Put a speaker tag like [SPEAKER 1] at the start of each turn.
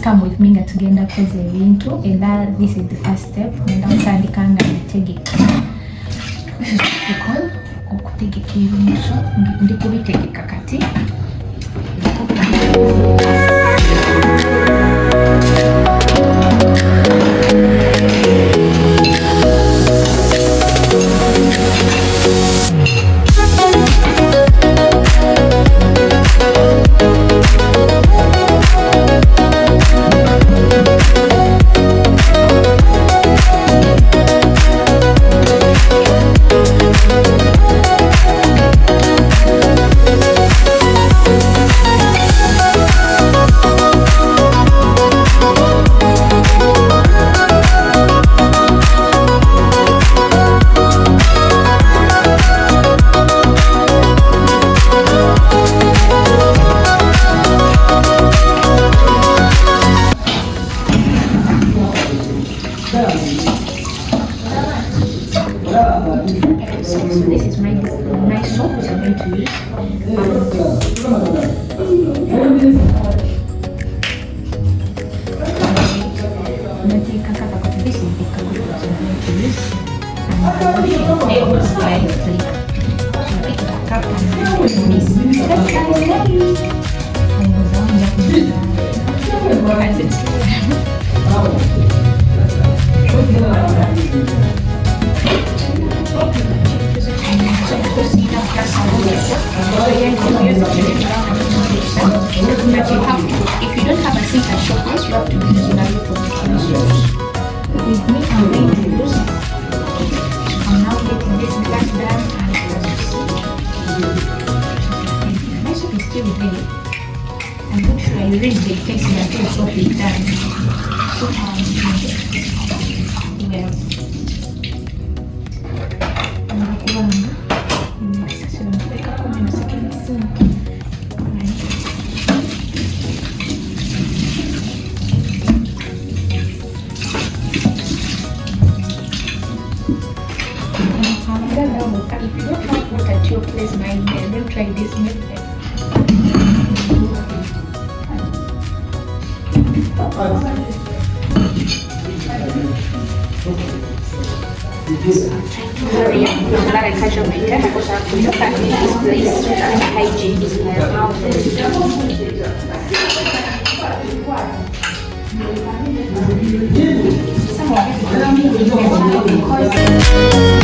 [SPEAKER 1] come with me nga tugenda koza ebintu era this is the first step ngenda kutandika nga ntegeka okutegeka ebintu ndi kubitegeka kati This is my soap which I'm going to use. This is the color that I'm going to use. And it was like Leira. So pick the cup and mix. If you don't have a sink and shop, yes, you have to use another protection source. With me, I'm going to use. I'm now getting this glass done, and my soap is still ready. I'm not sure I really taste it until soap is done. So if you don't have water at your place, don't try this method. Hurry up, I'm glad I catch up my time because I have to look at this place so that the hygiene is my mouth.